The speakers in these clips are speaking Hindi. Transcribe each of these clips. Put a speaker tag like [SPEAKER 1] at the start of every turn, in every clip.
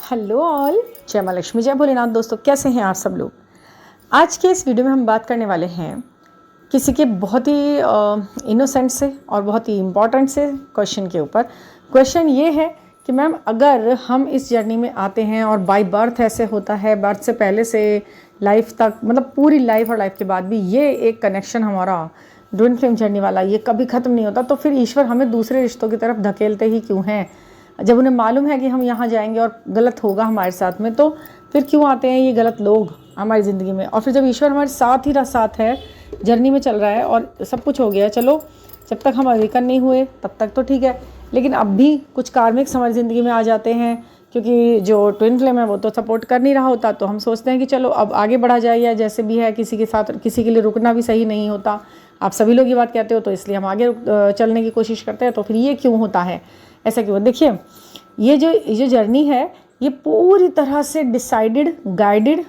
[SPEAKER 1] हेलो ऑल, जय माँ लक्ष्मी, जय भोलेनाथ। दोस्तों, कैसे हैं आप सब लोग। आज के इस वीडियो में हम बात करने वाले हैं किसी के बहुत ही इनोसेंट से और बहुत ही इम्पॉर्टेंट से क्वेश्चन के ऊपर। क्वेश्चन ये है कि मैम, अगर हम इस जर्नी में आते हैं और बाय बर्थ ऐसे होता है, बर्थ से पहले से लाइफ तक, मतलब पूरी लाइफ और लाइफ के बाद भी ये एक कनेक्शन हमारा ट्विन फ्लेम जर्नी वाला ये कभी ख़त्म नहीं होता, तो फिर ईश्वर हमें दूसरे रिश्तों की तरफ धकेलते ही क्यों हैं। जब उन्हें मालूम है कि हम यहाँ जाएंगे और गलत होगा हमारे साथ में, तो फिर क्यों आते हैं ये गलत लोग हमारी ज़िंदगी में। और फिर जब ईश्वर हमारे साथ ही साथ है, जर्नी में चल रहा है और सब कुछ हो गया, चलो जब तक हम अवेकन नहीं हुए तब तक तो ठीक है, लेकिन अब भी कुछ कार्मिक्स हमारी ज़िंदगी में आ जाते हैं, क्योंकि जो ट्विन फ्लेम है वो तो सपोर्ट कर नहीं रहा होता, तो हम सोचते हैं कि चलो अब आगे बढ़ा जाए, या जैसे भी है किसी के साथ किसी के लिए रुकना भी सही नहीं होता। आप सभी लोग ये बात कहते हो, तो इसलिए हम आगे चलने की कोशिश करते हैं। तो फिर ये क्यों होता है, ऐसा क्यों। देखिए, ये जो जर्नी है ये पूरी तरह से डिसाइडेड, गाइडेड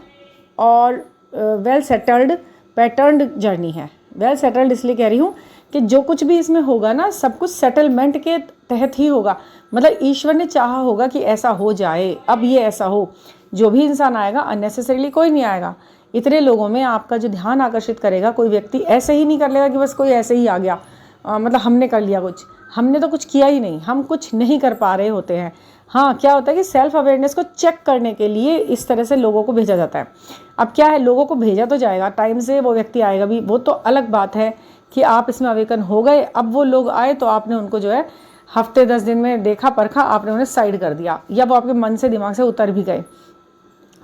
[SPEAKER 1] और वेल सेटल्ड, पैटर्न्ड जर्नी है। वेल सेटल्ड इसलिए कह रही हूँ कि जो कुछ भी इसमें होगा ना, सब कुछ सेटलमेंट के तहत ही होगा। मतलब ईश्वर ने चाहा होगा कि ऐसा हो जाए, अब ये ऐसा हो। जो भी इंसान आएगा, अननेसेसरीली कोई नहीं आएगा। इतने लोगों में आपका जो ध्यान आकर्षित करेगा, कोई व्यक्ति ऐसे ही नहीं कर लेगा कि बस कोई ऐसे ही आ गया, मतलब हमने कर लिया कुछ। हमने तो कुछ किया ही नहीं, हम कुछ नहीं कर पा रहे होते हैं। हाँ, क्या होता है कि सेल्फ अवेयरनेस को चेक करने के लिए इस तरह से लोगों को भेजा जाता है। अब क्या है, लोगों को भेजा तो जाएगा, टाइम से वो व्यक्ति आएगा भी, वो तो अलग बात है कि आप इसमें अवेकन हो गए। अब वो लोग आए तो आपने उनको जो है हफ्ते 10 दिन में देखा परखा, आपने उन्हें साइड कर दिया, या वो आपके मन से दिमाग से उतर भी गए।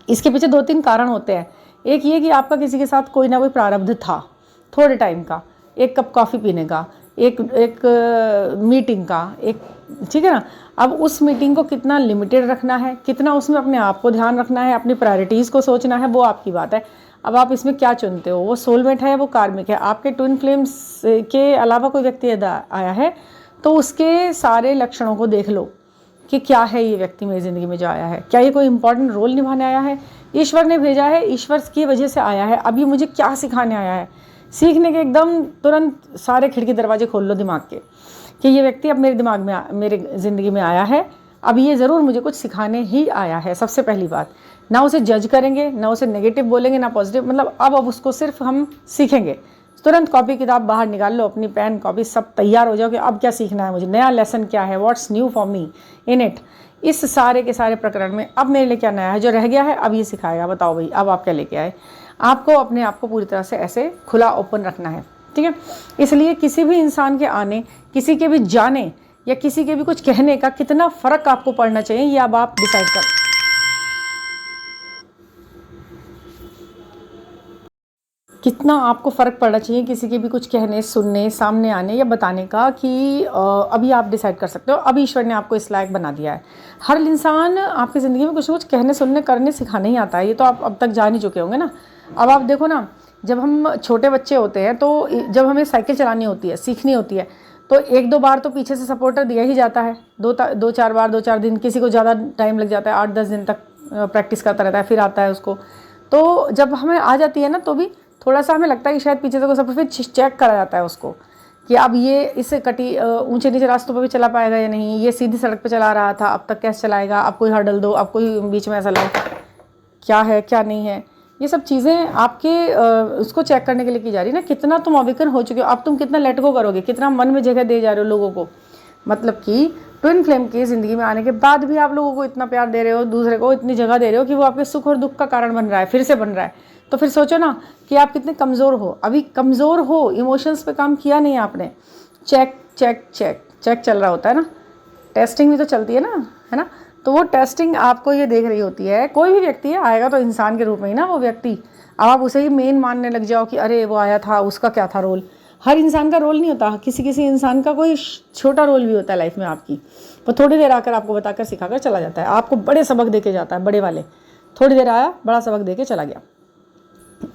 [SPEAKER 1] इसके पीछे 2-3 कारण होते हैं। एक ये कि आपका किसी के साथ कोई ना कोई प्रारब्ध था, थोड़े टाइम का, एक कप कॉफ़ी पीने का, एक मीटिंग का, एक, ठीक है ना। अब उस मीटिंग को कितना लिमिटेड रखना है, कितना उसमें अपने आप को ध्यान रखना है, अपनी प्रायोरिटीज़ को सोचना है, वो आपकी बात है। अब आप इसमें क्या चुनते हो, वो सोलमेट है, वो कार्मिक है, आपके ट्विन फ्लेम्स के अलावा कोई व्यक्ति आया है, तो उसके सारे लक्षणों को देख लो कि क्या है ये व्यक्ति मेरी ज़िंदगी में जो आया है। क्या ये कोई इंपॉर्टेंट रोल निभाने आया है, ईश्वर ने भेजा है, ईश्वर की वजह से आया है, अब ये मुझे क्या सिखाने आया है। सीखने के एकदम तुरंत सारे खिड़की दरवाजे खोल लो दिमाग के, कि ये व्यक्ति अब मेरे दिमाग में मेरे ज़िंदगी में आया है, अब ये ज़रूर मुझे कुछ सिखाने ही आया है। सबसे पहली बात, ना उसे जज करेंगे, ना उसे नेगेटिव बोलेंगे, ना पॉजिटिव, मतलब अब उसको सिर्फ हम सीखेंगे। तुरंत कॉपी किताब बाहर निकाल लो, अपनी पेन कॉपी सब तैयार हो जाओ कि अब क्या सीखना है मुझे, नया लेसन क्या है, what's new for me in it. इस सारे के सारे प्रकरण में अब मेरे लिए क्या नया है, जो रह गया है अब ये सिखाएगा। बताओ भाई, अब आप क्या लेके आए। आपको अपने आप को पूरी तरह से ऐसे खुला ओपन रखना है, ठीक है। इसलिए किसी भी इंसान के आने, किसी के भी जाने, या किसी के भी कुछ कहने का कितना फ़र्क आपको पड़ना चाहिए, ये अब आप डिसाइड कर। कितना आपको फ़र्क पड़ना चाहिए किसी के भी कुछ कहने, सुनने, सामने आने या बताने का, कि अभी आप डिसाइड कर सकते हो। अब ईश्वर ने आपको इस लायक बना दिया है। हर इंसान आपकी ज़िंदगी में कुछ ना कुछ कहने, सुनने, करने, सिखाने ही आता है। ये तो आप अब तक जान ही चुके होंगे ना। अब आप देखो ना, जब हम छोटे बच्चे होते हैं, तो जब हमें साइकिल चलानी होती है, सीखनी होती है, तो 1-2 बार तो पीछे से सपोर्टर दिया ही जाता है। 2-4 बार, 2-4 दिन, किसी को ज़्यादा टाइम लग जाता है, 8-10 दिन तक प्रैक्टिस करता रहता है, फिर आता है उसको। तो जब हमें आ जाती है ना, तो भी थोड़ा सा हमें लगता है कि शायद पीछे से कोई सब, फिर चेक करा जाता है उसको कि अब ये इस कटी ऊंचे नीचे रास्तों पर भी चला पाएगा या नहीं, ये सीधी सड़क पे चला रहा था, अब तक कैसे चलाएगा, अब कोई हर्डल दो, अब कोई बीच में ऐसा लगा, क्या है क्या नहीं है। ये सब चीज़ें आपके उसको चेक करने के लिए की जा रही है ना, कितना तुम अवेकन हो चुके हो, अब तुम कितना लेट गो करोगे, कितना मन में जगह दे जा रहे हो लोगों को। मतलब कि ट्विन फ्लेम की ज़िंदगी में आने के बाद भी आप लोगों को इतना प्यार दे रहे हो, दूसरे को इतनी जगह दे रहे हो कि वो आपके सुख और दुख का कारण बन रहा है, फिर से बन रहा है। तो फिर सोचो ना कि आप कितने कमज़ोर हो, अभी कमज़ोर हो, इमोशंस पे काम किया नहीं आपने। चेक चेक चेक चेक चल रहा होता है ना, टेस्टिंग भी तो चलती है ना, है ना। तो वो टेस्टिंग आपको ये देख रही होती है। कोई भी व्यक्ति है, आएगा तो इंसान के रूप में ही ना वो व्यक्ति। अब आप उसे ही मेन मानने लग जाओ कि अरे वो आया था, उसका क्या था रोल। हर इंसान का रोल नहीं होता, किसी किसी इंसान का कोई छोटा रोल भी होता है लाइफ में आपकी। वो थोड़ी देर आकर आपको बताकर सिखाकर चला जाता है, आपको बड़े सबक दे के जाता है, बड़े वाले। थोड़ी देर आया, बड़ा सबक दे के चला गया।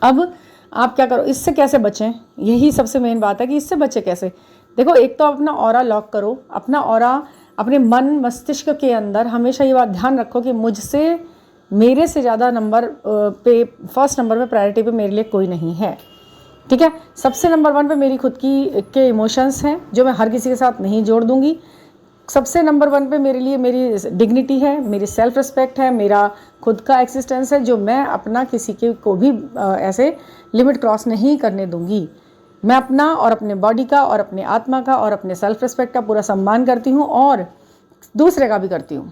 [SPEAKER 1] अब आप क्या करो, इससे कैसे बचें, यही सबसे मेन बात है कि इससे बचें कैसे। देखो, एक तो अपना ऑरा लॉक करो, अपना ऑरा अपने मन मस्तिष्क के अंदर हमेशा ये बात ध्यान रखो कि मुझसे, मेरे से ज़्यादा नंबर पे, फर्स्ट नंबर पे, प्रायोरिटी पे मेरे लिए कोई नहीं है, ठीक है। सबसे नंबर 1 पे मेरी खुद की के इमोशंस हैं, जो मैं हर किसी के साथ नहीं जोड़ दूंगी। सबसे नंबर 1 पे मेरे लिए मेरी डिग्निटी है, मेरी सेल्फ रिस्पेक्ट है, मेरा खुद का एक्सिस्टेंस है, जो मैं अपना किसी के को भी ऐसे लिमिट क्रॉस नहीं करने दूंगी। मैं अपना और अपने बॉडी का और अपने आत्मा का और अपने सेल्फ रिस्पेक्ट का पूरा सम्मान करती हूँ और दूसरे का भी करती हूँ।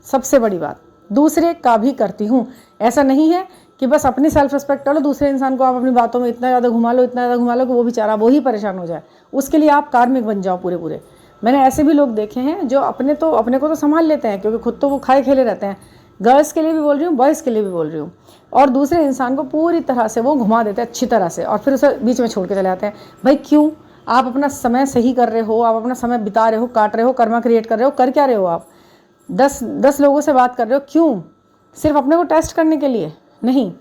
[SPEAKER 1] सबसे बड़ी बात, दूसरे का भी करती हूँ। ऐसा नहीं है कि बस अपनी सेल्फ रिस्पेक्ट कर लो, दूसरे इंसान को आप अपनी बातों में इतना ज़्यादा घुमा लो कि वो बेचारा वो ही परेशान हो जाए। उसके लिए आप कार्मिक बन जाओ पूरे। मैंने ऐसे भी लोग देखे हैं जो अपने को तो संभाल लेते हैं, क्योंकि खुद तो वो खाए खेले रहते हैं। गर्ल्स के लिए भी बोल रही हूँ, बॉयज़ के लिए भी बोल रही हूँ। और दूसरे इंसान को पूरी तरह से वो घुमा देते हैं अच्छी तरह से, और फिर उसे बीच में छोड़ के चले आते हैं। भाई क्यों? आप अपना समय सही कर रहे हो, आप अपना समय बिता रहे हो, काट रहे हो, कर्मा क्रिएट कर रहे हो, कर क्या रहे हो आप? 10 लोगों से बात कर रहे हो, क्यों? सिर्फ अपने को टेस्ट करने के लिए नहीं।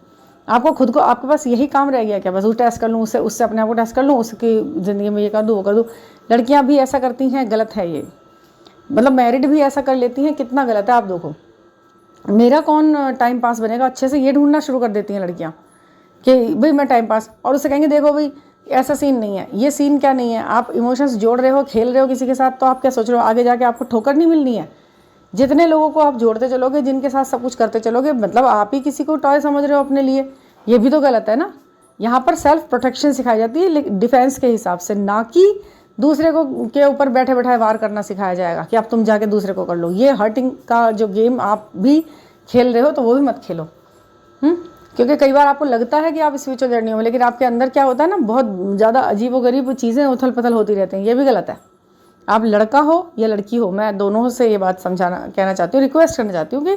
[SPEAKER 1] आपको खुद को, आपके पास यही काम रह गया क्या? बस वो टेस्ट कर लूँ, उससे अपने आप को टेस्ट कर लूँ, उसकी ज़िंदगी में ये कर दूँ, वो कर दूँ। लड़कियाँ भी ऐसा करती हैं, गलत है ये। मतलब मैरिड भी ऐसा कर लेती हैं, कितना गलत है। आप देखो, मेरा कौन टाइम पास बनेगा अच्छे से, ये ढूंढना शुरू कर देती हैं लड़कियाँ कि भाई मैं टाइम पास, और उससे कहेंगे देखो भाई ऐसा सीन नहीं है, ये सीन क्या नहीं है। आप इमोशंस जोड़ रहे हो, खेल रहे हो किसी के साथ, तो आप क्या सोच रहे हो आगे जाके आपको ठोकर नहीं मिलनी है? जितने लोगों को आप जोड़ते चलोगे, जिनके साथ सब कुछ करते चलोगे, मतलब आप ही किसी को टॉय समझ रहे हो अपने लिए। ये भी तो गलत है ना। यहाँ पर सेल्फ प्रोटेक्शन सिखाई जाती है डिफेंस के हिसाब से, ना कि दूसरे को के ऊपर बैठे बैठाए वार करना सिखाया जाएगा कि अब तुम जाके दूसरे को कर लो। ये हर्टिंग का जो गेम आप भी खेल रहे हो, तो वो भी मत खेलो। क्योंकि कई बार आपको लगता है कि आप स्पिरिचुअल जर्नी में, लेकिन आपके अंदर क्या होता है ना, बहुत ज़्यादा अजीबोगरीब चीज़ें उथल पुथल होती रहती हैं। ये भी गलत है। आप लड़का हो या लड़की हो, मैं दोनों से ये बात कहना चाहती हूँ, रिक्वेस्ट करना चाहती हूँ कि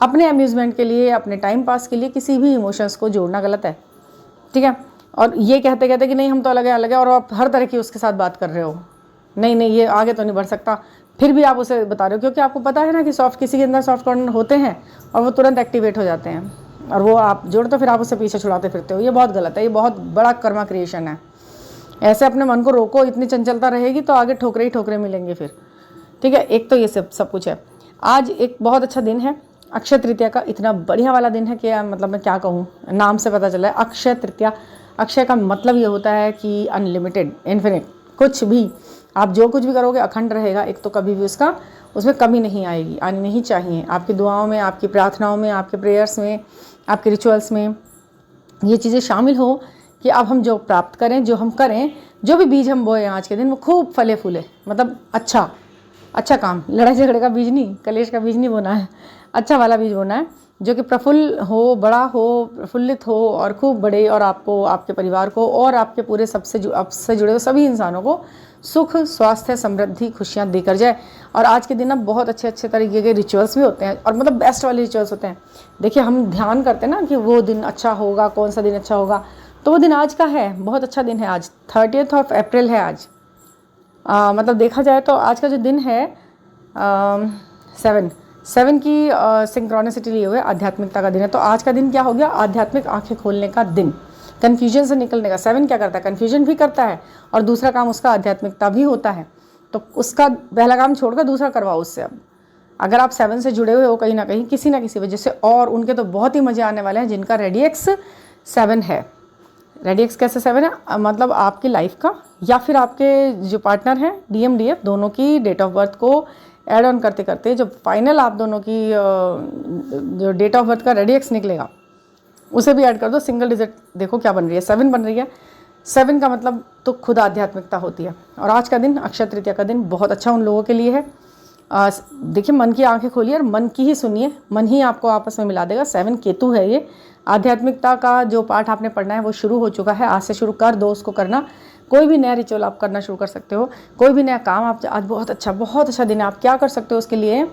[SPEAKER 1] अपने अम्यूज़मेंट के लिए, अपने टाइम पास के लिए किसी भी इमोशंस को जोड़ना गलत है, ठीक है। और ये कहते कहते कि नहीं हम तो अलग है, और आप हर तरह की उसके साथ बात कर रहे हो, नहीं ये आगे तो नहीं बढ़ सकता, फिर भी आप उसे बता रहे हो, क्योंकि आपको पता है ना कि किसी के अंदर सॉफ्ट कॉर्नर होते हैं और वो तुरंत एक्टिवेट हो जाते हैं, और वो आप जोड़ते फिर आप उससे पीछे छुड़ाते फिरते हो। ये बहुत गलत है, ये बहुत बड़ा कर्मा क्रिएशन है। ऐसे अपने मन को रोको, इतनी चंचलता रहेगी तो आगे ठोकरे ही ठोकरे मिलेंगे फिर, ठीक है। एक तो ये सब कुछ है। आज एक बहुत अच्छा दिन है, अक्षय तृतीया का। इतना बढ़िया वाला दिन है कि मतलब मैं क्या कहूँ, नाम से पता चला है अक्षय तृतीया। अक्षय का मतलब ये होता है कि अनलिमिटेड, इन्फिनिट। कुछ भी आप जो कुछ भी करोगे अखंड रहेगा। एक तो कभी भी उसमें कमी नहीं आएगी, आनी नहीं चाहिए। आपकी दुआओं में, आपकी प्रार्थनाओं में, आपके प्रेयर्स में, आपके रिचुअल्स में ये चीज़ें शामिल हो कि अब हम जो प्राप्त करें, जो हम करें, जो भी बीज हम बोए आज के दिन वो खूब फले फूले। मतलब अच्छा काम, लड़ाई झगड़े का बीज नहीं, कलेश का बीज नहीं बोना है, अच्छा वाला बीज बोना है, जो कि प्रफुल्ल हो, बड़ा हो, प्रफुल्लित हो और खूब बढ़े, और आपको, आपके परिवार को और आपके पूरे आपसे जुड़े हुए सभी इंसानों को सुख, स्वास्थ्य, समृद्धि, खुशियाँ देकर जाए। और आज के दिन अब बहुत अच्छे तरीके के रिचुअल्स भी होते हैं, और मतलब बेस्ट वाले रिचुअल्स होते हैं। देखिए हम ध्यान करते हैं ना कि वो दिन अच्छा होगा, कौन सा दिन अच्छा होगा, तो वो दिन आज का है, बहुत अच्छा दिन है आज, 30 अप्रैल है आज। मतलब देखा जाए तो आज का जो दिन है 7 की सिंक्रोनिसिटी लिए हुए आध्यात्मिकता का दिन है। तो आज का दिन क्या हो गया? आध्यात्मिक आंखें खोलने का दिन, कन्फ्यूजन से निकलने का। 7 क्या करता है? कन्फ्यूजन भी करता है, और दूसरा काम उसका आध्यात्मिकता भी होता है। तो उसका पहला काम छोड़कर दूसरा करवाओ उससे। अब अगर आप 7 से जुड़े हुए हो कहीं ना कहीं, किसी ना किसी वजह से, और उनके तो बहुत ही मज़े आने वाले हैं जिनका रेडियक्स 7 है। रेडियक्स कैसे 7 है? मतलब आपकी लाइफ का या फिर आपके जो पार्टनर हैं DMDF, दोनों की डेट ऑफ बर्थ को ऐड ऑन करते करते जो फाइनल आप दोनों की जो डेट ऑफ बर्थ का रेडियक्स निकलेगा उसे भी ऐड कर दो। सिंगल डिजिट देखो क्या बन रही है, 7 बन रही है। 7 का मतलब तो खुद आध्यात्मिकता होती है। और आज का दिन, अक्षय तृतीया का दिन, बहुत अच्छा उन लोगों के लिए है। देखिए मन की आंखें खोलिए और मन की ही सुनिए, मन ही आपको आपस में मिला देगा। 7 केतु है ये। आध्यात्मिकता का जो पाठ आपने पढ़ना है वो शुरू हो चुका है, आज से शुरू कर दो उसको करना। कोई भी नया रिचुअल आप करना शुरू कर सकते हो, कोई भी नया काम आप आज, बहुत अच्छा दिन है। आप क्या कर सकते हो उसके लिए?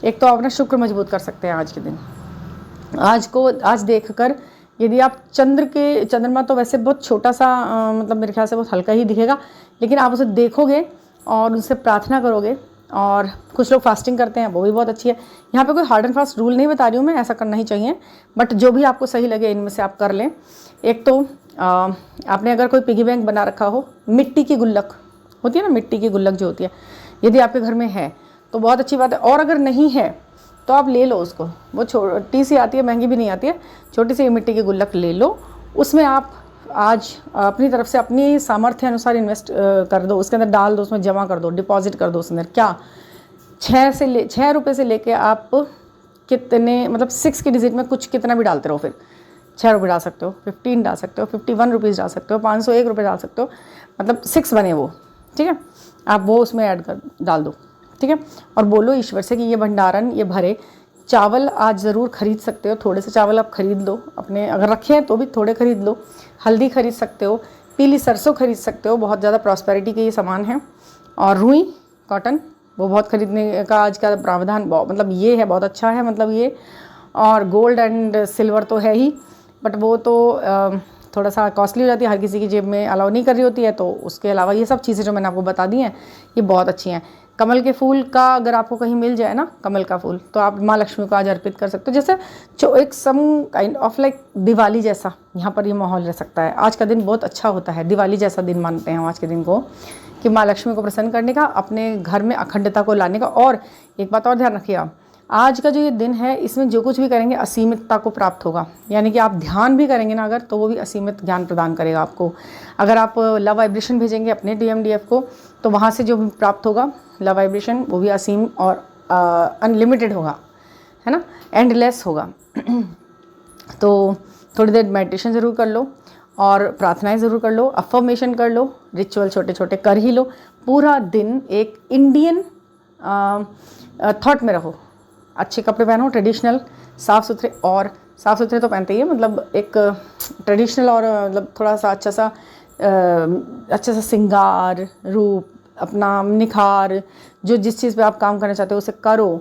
[SPEAKER 1] एक तो अपना शुक्र मजबूत कर सकते हैं आज के दिन। आज देखकर यदि आप चंद्रमा तो वैसे बहुत छोटा सा, मतलब मेरे ख्याल से बहुत हल्का ही दिखेगा, लेकिन आप उसे देखोगे और उनसे प्रार्थना करोगे, और कुछ लोग फास्टिंग करते हैं, वो भी बहुत अच्छी है। यहाँ पे कोई हार्ड एंड फास्ट रूल नहीं बता रही हूँ मैं, ऐसा करना ही चाहिए, बट जो भी आपको सही लगे इनमें से आप कर लें। एक तो आपने अगर कोई पिगी बैंक बना रखा हो, मिट्टी की गुल्लक होती है ना, मिट्टी की गुल्लक जो होती है, यदि आपके घर में है तो बहुत अच्छी बात है। और अगर नहीं है तो आप ले लो उसको, वो छोटी सी आती है, महंगी भी नहीं आती है, छोटी सी मिट्टी की गुल्लक ले लो। उसमें आप आज अपनी तरफ से अपनी सामर्थ्य अनुसार इन्वेस्ट कर दो, उसके अंदर डाल दो, उसमें जमा कर दो, डिपॉजिट कर दो उसके अंदर। क्या 6 रुपये से लेके आप कितने मतलब 6 की डिजिट में कुछ कितना भी डालते रहो, फिर 6 रुपये डाल सकते हो, 15 डाल सकते हो, 51 रुपीज़ डाल सकते हो, 501 रुपये डाल सकते हो, मतलब 6 बने वो, ठीक है। आप वो उसमें ऐड कर डाल दो, ठीक है। और बोलो ईश्वर से कि ये भंडारण ये भरे। चावल आज ज़रूर खरीद सकते हो, थोड़े से चावल आप खरीद लो अपने, अगर रखे हैं तो भी थोड़े खरीद लो। हल्दी खरीद सकते हो, पीली सरसों खरीद सकते हो, बहुत ज़्यादा प्रॉस्पेरिटी के ये सामान हैं। और रुई कॉटन वो बहुत खरीदने का आज का प्रावधान मतलब ये है, बहुत अच्छा है मतलब ये। और गोल्ड एंड सिल्वर तो है ही, बट वो तो थोड़ा सा कॉस्टली हो जाती है, हर किसी की जेब में अलाउ नहीं कर रही होती है। तो उसके अलावा ये सब चीज़ें जो मैंने आपको बता दी हैं ये बहुत अच्छी हैं। कमल के फूल का अगर आपको कहीं मिल जाए ना, कमल का फूल, तो आप माँ लक्ष्मी को आज अर्पित कर सकते हो। जैसे जो एक some kind of like Diwali जैसा यहाँ पर ये माहौल रह सकता है। आज का दिन बहुत अच्छा होता है, दिवाली जैसा दिन मानते हैं आज के दिन को, कि माँ लक्ष्मी को प्रसन्न करने का, अपने घर में अखंडता को लाने का। और एक बात और ध्यान रखिए आप, आज का जो ये दिन है इसमें जो कुछ भी करेंगे असीमितता को प्राप्त होगा। यानी कि आप ध्यान भी करेंगे ना अगर, तो वो भी असीमित ज्ञान प्रदान करेगा आपको। अगर आप लव वाइब्रेशन भेजेंगे अपने DMDF को, तो वहाँ से जो भी प्राप्त होगा लव वाइब्रेशन वो भी असीम और अनलिमिटेड होगा, है ना, एंडलेस होगा। तो थोड़ी देर मेडिटेशन ज़रूर कर लो और प्रार्थनाएं ज़रूर कर लो, अफर्मेशन कर लो, रिचुअल छोटे छोटे कर ही लो। पूरा दिन एक इंडियन थॉट में रहो। अच्छे कपड़े पहनो, ट्रेडिशनल, साफ़ सुथरे, और साफ़ सुथरे तो पहनते ही है, मतलब एक ट्रेडिशनल और मतलब थोड़ा सा अच्छा सा श्रृंगार रूप अपना निखार, जो जिस चीज़ पे आप काम करना चाहते हो उसे करो।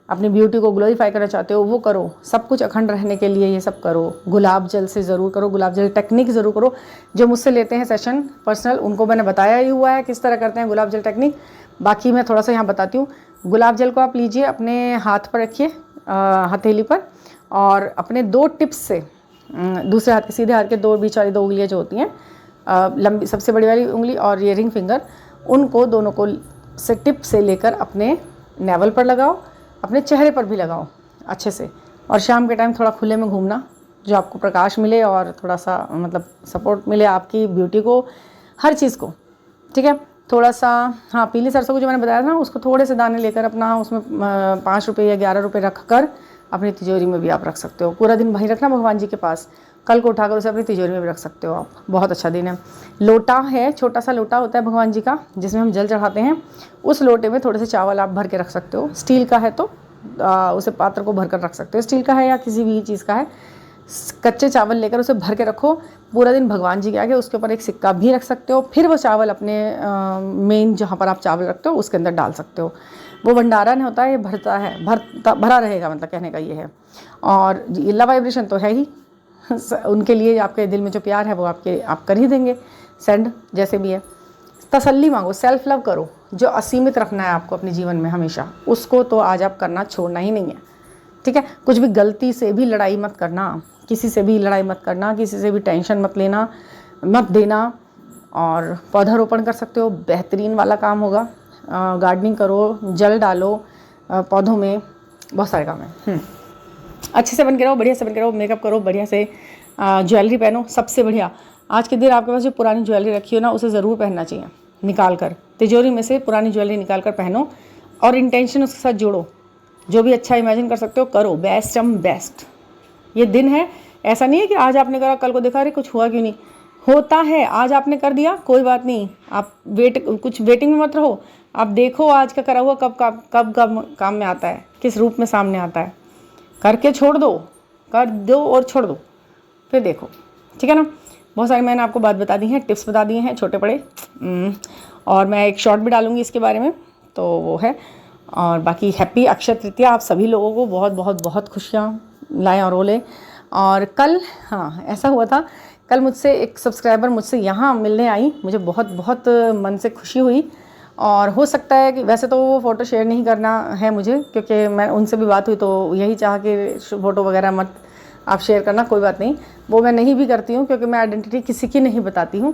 [SPEAKER 1] अपनी ब्यूटी को ग्लोरीफाई करना चाहते हो वो करो। सब कुछ अखंड रहने के लिए ये सब करो। गुलाब जल से ज़रूर करो, गुलाब जल टेक्निक ज़रूर करो। जो मुझसे लेते हैं सेशन पर्सनल, उनको मैंने बताया ही हुआ है किस तरह करते हैं गुलाब जल टेक्निक। बाकी मैं थोड़ा सा यहाँ बताती हूँ। गुलाब जल को आप लीजिए, अपने हाथ पर रखिए, हथेली पर, और अपने 2 टिप्स से दूसरे हाथ के सीधे हाथ के 2 बीच वाली 2 उंगलियाँ जो होती हैं, लंबी सबसे बड़ी वाली उंगली और ये रिंग फिंगर, उनको दोनों को से टिप से लेकर अपने नेवल पर लगाओ, अपने चेहरे पर भी लगाओ अच्छे से। और शाम के टाइम थोड़ा खुले में घूमना, जो आपको प्रकाश मिले और थोड़ा सा मतलब सपोर्ट मिले आपकी ब्यूटी को, हर चीज़ को, ठीक है। थोड़ा सा हाँ, पीली सरसों को जो मैंने बताया था उसको थोड़े से दाने लेकर अपना उसमें 5 रुपये या 11 रुपये रख कर अपनी तिजोरी में भी आप रख सकते हो। पूरा दिन वहीं रखना भगवान जी के पास, कल को उठाकर उसे अपनी तिजोरी में भी रख सकते हो आप। बहुत अच्छा दिन है। लोटा है, छोटा सा लोटा होता है भगवान जी का जिसमें हम जल चढ़ाते हैं, उस लोटे में थोड़े से चावल आप भर के रख सकते हो। स्टील का है तो उसे पात्र को भर कर रख सकते हो, स्टील का है या किसी भी चीज़ का है। कच्चे चावल लेकर उसे भर के रखो पूरा दिन भगवान जी के आगे। उसके ऊपर एक सिक्का भी रख सकते हो, फिर वो चावल अपने मेन जहाँ पर आप चावल रखते हो उसके अंदर डाल सकते हो। वो भंडारण होता है, ये भरता है, भरा रहेगा, मतलब कहने का ये है। और लव वाइब्रेशन तो है ही उनके लिए, आपके दिल में जो प्यार है वो आप कर ही देंगे सेंड, जैसे भी है। तसल्ली मांगो, सेल्फ लव करो। जो असीमित रखना है आपको अपने जीवन में हमेशा, उसको तो आज आप करना छोड़ना ही नहीं है, ठीक है। कुछ भी गलती से भी लड़ाई मत करना, किसी से भी लड़ाई मत करना, किसी से भी टेंशन मत लेना, मत देना। और पौधारोपण कर सकते हो, बेहतरीन वाला काम होगा। गार्डनिंग करो, जल डालो पौधों में, बहुत सारे काम हैं। अच्छे से बन के रहो, बढ़िया से बन के रहो, मेकअप करो बढ़िया से, ज्वेलरी पहनो। सबसे बढ़िया आज के दिन आपके पास जो पुरानी ज्वेलरी रखी हो ना, उसे ज़रूर पहनना चाहिए। निकाल कर तिजोरी में से पुरानी ज्वेलरी निकाल कर पहनो और इंटेंशन उसके साथ जोड़ो। जो भी अच्छा इमेजिन कर सकते हो करो, बेस्ट बेस्ट। ये दिन है, ऐसा नहीं है कि आज आपने करा कल को देखा अरे कुछ हुआ क्यों नहीं, होता है। आज आपने कर दिया कोई बात नहीं, आप कुछ वेटिंग में मत रहो। आप देखो आज का करा हुआ कब काम में आता है, किस रूप में सामने आता है। करके छोड़ दो, कर दो और छोड़ दो, फिर देखो, ठीक है ना। बहुत सारी मैंने आपको बात बता दी हैं, टिप्स बता दिए हैं छोटे बड़े, और मैं एक शॉर्ट भी डालूंगी इसके बारे में, तो वो है। और बाकी हैप्पी अक्षय तृतीया आप सभी लोगों को, बहुत बहुत बहुत खुशियाँ लाएँ और ओले। और कल हाँ ऐसा हुआ था, कल मुझसे एक सब्सक्राइबर मुझसे यहाँ मिलने आई, मुझे बहुत बहुत मन से खुशी हुई। और हो सकता है कि वैसे तो वो फ़ोटो शेयर नहीं करना है मुझे, क्योंकि मैं उनसे भी बात हुई तो यही चाहा कि फ़ोटो वगैरह मत आप शेयर करना, कोई बात नहीं, वो मैं नहीं भी करती हूँ क्योंकि मैं आइडेंटिटी किसी की नहीं बताती हूँ।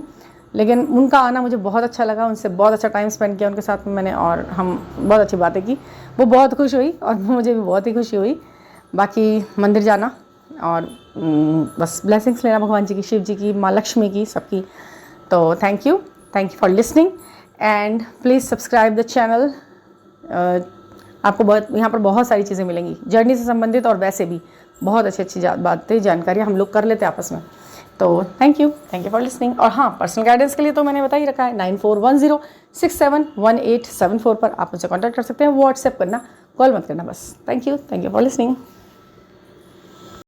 [SPEAKER 1] लेकिन उनका आना मुझे बहुत अच्छा लगा, उनसे बहुत अच्छा टाइम स्पेंड किया उनके साथ में मैंने, और हम बहुत अच्छी बातें की। वो बहुत खुश हुई और मुझे भी बहुत ही खुशी हुई। बाकी मंदिर जाना और बस ब्लेसिंग्स लेना भगवान जी की, शिव जी की, माँ लक्ष्मी की, सबकी। तो thank you for listening and please subscribe the channel आपको यहाँ पर बहुत सारी चीज़ें मिलेंगी जर्नी से संबंधित, और वैसे भी बहुत अच्छी बातें जानकारी हम लोग कर लेते हैं आपस में। तो थैंक यू फॉर लिसनिंग। और हाँ, पर्सनल गाइडेंस के लिए तो मैंने बता ही रखा है, 9410671874 पर आप मुझसे कॉन्टैक्ट कर सकते हैं। व्हाट्सएप करना, कॉल मत करना बस। Thank you for listening.